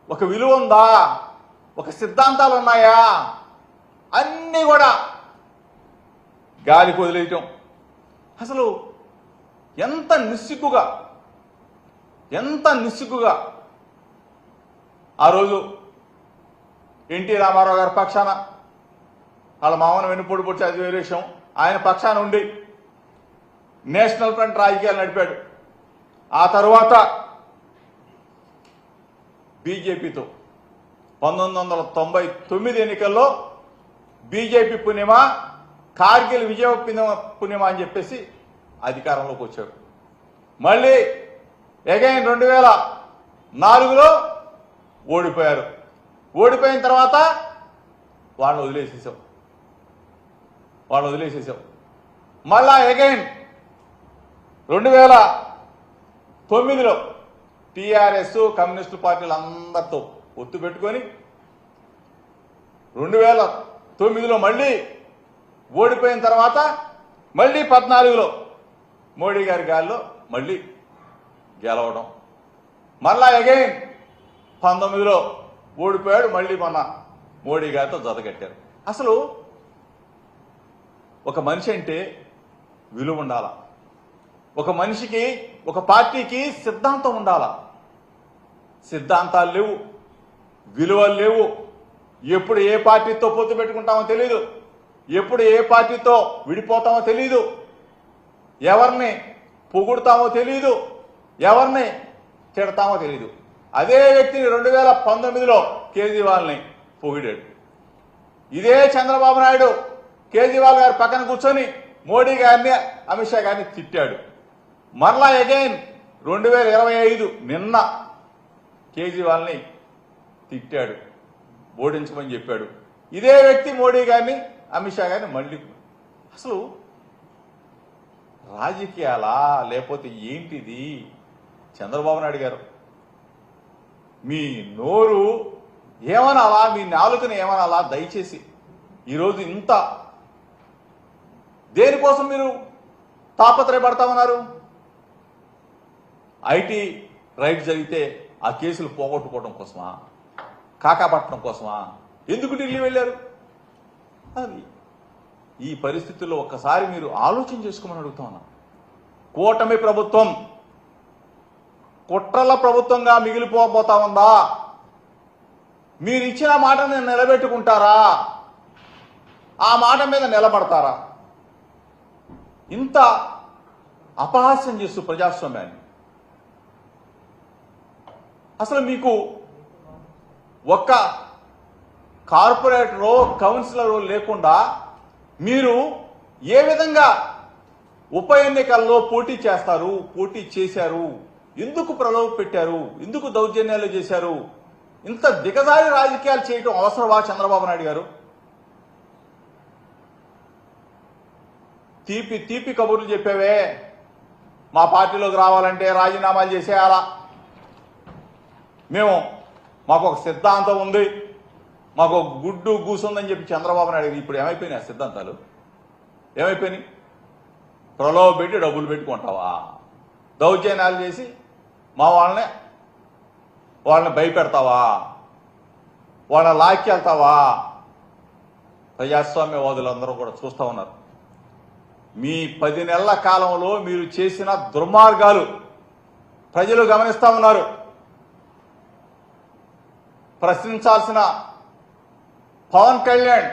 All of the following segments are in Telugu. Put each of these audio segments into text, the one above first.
ఒక విలువ ఉందా, ఒక సిద్ధాంతాలు ఉన్నాయా, అన్నీ కూడా గాలికి వదిలేయటం. అసలు ఎంత నిస్సిగ్గుగా ఆ రోజు ఎన్టీ రామారావు గారి పక్షాన, వాళ్ళ మామను వెన్నుపోటు పొడిచి అది వేరే విషయం, ఆయన పక్షాన ఉండి నేషనల్ ఫ్రంట్ రాజకీయాలు నడిపాడు. ఆ తరువాత బీజేపీతో 1999 ఎన్నికల్లో బీజేపీ పుణ్యమా, కార్గిల్ విజయ పుణ్యమా అని చెప్పేసి అధికారంలోకి వచ్చాడు. మళ్ళీ అగైన్ 2004లో ఓడిపోయారు. ఓడిపోయిన తర్వాత వాళ్ళని వదిలేసేసాం. మళ్ళా అగైన్ 2009లో టీఆర్ఎస్ కమ్యూనిస్టు పార్టీలు అందరితో ఒత్తు పెట్టుకొని 2009లో మళ్ళీ ఓడిపోయిన తర్వాత మళ్ళీ 14లో మోడీ గారి గాలిలో మళ్ళీ గెలవడం. మళ్ళా అగైన్ 19లో ఓడిపోయాడు. మళ్ళీ మొన్న మోడీ గారితో జతకట్టారు. అసలు ఒక మనిషి అంటే విలువ ఉండాలా, ఒక మనిషికి, ఒక పార్టీకి సిద్ధాంతం ఉండాలా. సిద్ధాంతాలు లేవు, విలువలు లేవు. ఎప్పుడు ఏ పార్టీతో పొత్తు పెట్టుకుంటామో తెలీదు, ఎప్పుడు ఏ పార్టీతో విడిపోతామో తెలీదు, ఎవరిని పొగుడుతామో తెలీదు, ఎవరిని తిడతామో తెలీదు. అదే వ్యక్తిని 2019లో కేజ్రీవాల్ని పొగిడాడు. ఇదే చంద్రబాబు నాయుడు కేజ్రీవాల్ గారి పక్కన కూర్చొని మోడీ గారిని, అమిత్ షా గారిని తిట్టాడు. మరలా అగైన్ 2025 నిన్న కేజ్రీవాల్ని తిట్టాడు, ఓడించమని చెప్పాడు. ఇదే వ్యక్తి మోడీ గారిని, అమిత్ షా గారిని మళ్ళీ. అసలు రాజకీయాలా లేకపోతే ఏంటిది? చంద్రబాబు నాయుడు గారు, మీ నోరు ఏమనాలా, మీ నాలుకని ఏమనాలా? దయచేసి ఈరోజు ఇంత దేనికోసం మీరు తాపత్రయపడతామన్నారు? ఐటీ రైట్ జరిగితే ఆ కేసులు పోగొట్టుకోవడం కోసమా, కాకాపట్టడం కోసమా? ఎందుకు ఢిల్లీ వెళ్ళారు? అది ఈ పరిస్థితుల్లో ఒక్కసారి మీరు ఆలోచన చేసుకోమని అడుగుతా ఉన్నా. కూటమి ప్రభుత్వం కుట్రల ప్రభుత్వంగా మిగిలిపోబోతా ఉందా? మీరు ఇచ్చిన మాటను నిలబెట్టుకుంటారా? ఆ మాట మీద నిలబడతారా? ఇంత అపహాస్యం చేస్తూ ప్రజాస్వామ్యాన్ని, అసలు మీకు ఒక్క కార్పొరేటరో కౌన్సిలరో లేకుండా మీరు ఏ విధంగా ఉప ఎన్నికల్లో పోటీ చేస్తారు, పోటీ చేశారు? ఎందుకు ప్రలోభ పెట్టారు? ఎందుకు దౌర్జన్యాలు చేశారు? ఇంత దిగజారి రాజకీయాలు చేయడం అవసరమా చంద్రబాబు నాయుడు గారు? తీపి కబుర్లు చెప్పేవే, మా పార్టీలోకి రావాలంటే రాజీనామాలు చేసేయాలా, మాకు ఒక సిద్ధాంతం ఉంది, మాకు ఒక గుడ్డు కూసుందని చెప్పి చంద్రబాబు నాయుడు గారు. ఇప్పుడు ఏమైపోయినాయి ఆ సిద్ధాంతాలు? ఏమైపోయినాయి? ప్రలోభ పెట్టి డబ్బులు పెట్టుకుంటావా? దౌర్జన్యాలు చేసి మా వాళ్ళని భయపెడతావా? వాళ్ళని లాక్కెళ్తావా? ప్రజాస్వామ్యవాదులందరూ కూడా చూస్తా ఉన్నారు. మీ 10 నెలల కాలంలో మీరు చేసిన దుర్మార్గాలు ప్రజలు గమనిస్తా ఉన్నారు. ప్రశ్నించాల్సిన పవన్ కళ్యాణ్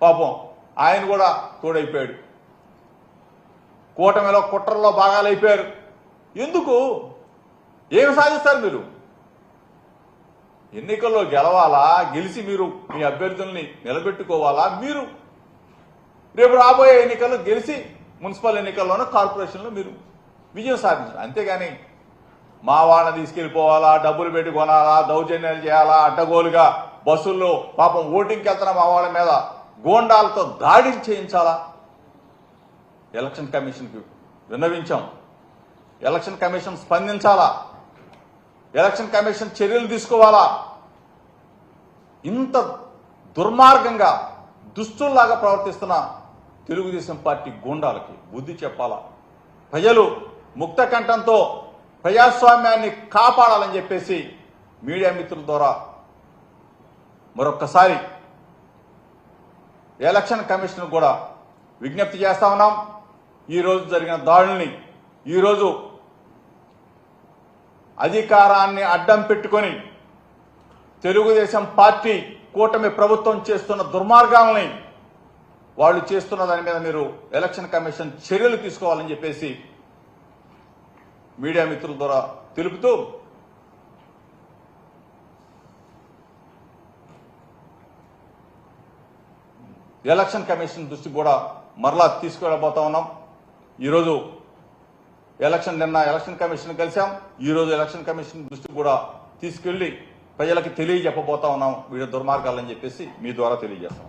పాపం ఆయన కూడా తోడైపోయాడు. కూటమిలో కుట్రల్లో భాగాలైపోయారు. ఎందుకు? ఏమి సాధిస్తారు మీరు? ఎన్నికల్లో గెలవాలా, గెలిచి మీరు మీ అభ్యర్థుల్ని నిలబెట్టుకోవాలా? మీరు రేపు రాబోయే ఎన్నికల్లో గెలిచి మున్సిపల్ ఎన్నికల్లోనూ కార్పొరేషన్లో మీరు విజయం సాధించారు. అంతేగాని మా వాళ్ళని తీసుకెళ్లిపోవాలా, డబ్బులు పెట్టి కొనాలా, దౌర్జన్యాలు చేయాలా, అడ్డగోలుగా బస్సుల్లో పాపం ఓటింగ్కి వెళ్తున్న మా వాళ్ళ మీద గోండాలతో దాడి చేయించాలా? ఎలక్షన్ కమిషన్కి విన్నవించాం. ఎలక్షన్ కమిషన్ స్పందించాలా? ఎలక్షన్ కమిషన్ చర్యలు తీసుకోవాలా? ఇంత దుర్మార్గంగా దుస్తుల్లాగా ప్రవర్తిస్తున్న తెలుగుదేశం పార్టీ గూండాలకి బుద్ధి చెప్పాలా? ప్రజలు ముక్త కంఠంతో ప్రజాస్వామ్యాన్ని కాపాడాలని చెప్పేసి మీడియా మిత్రుల ద్వారా మరొక్కసారి ఎలక్షన్ కమిషన్ కూడా విజ్ఞప్తి చేస్తా ఉన్నాం. ఈరోజు జరిగిన దాడుల్ని, ఈరోజు అధికారాన్ని అడ్డం పెట్టుకొని తెలుగుదేశం పార్టీ కూటమి ప్రభుత్వం చేస్తున్న దుర్మార్గాలని వాళ్ళు చేస్తున్న దాని మీద మీరు ఎలక్షన్ కమిషన్ చర్యలు తీసుకోవాలని చెప్పేసి మీడియా మిత్రుల ద్వారా తెలుపుతూ ఎలక్షన్ కమిషన్ దృష్టికి కూడా మరలా తీసుకువెళ్ళబోతా ఉన్నాం. ఈరోజు నిన్న ఎలక్షన్ కమిషన్ కలిసాం. ఈరోజు ఎలక్షన్ కమిషన్ దృష్టికి కూడా తీసుకెళ్లి ప్రజలకు తెలియజెప్పబోతా ఉన్నాం వీడి దుర్మార్గాలని చెప్పేసి మీ ద్వారా తెలియజేస్తాం.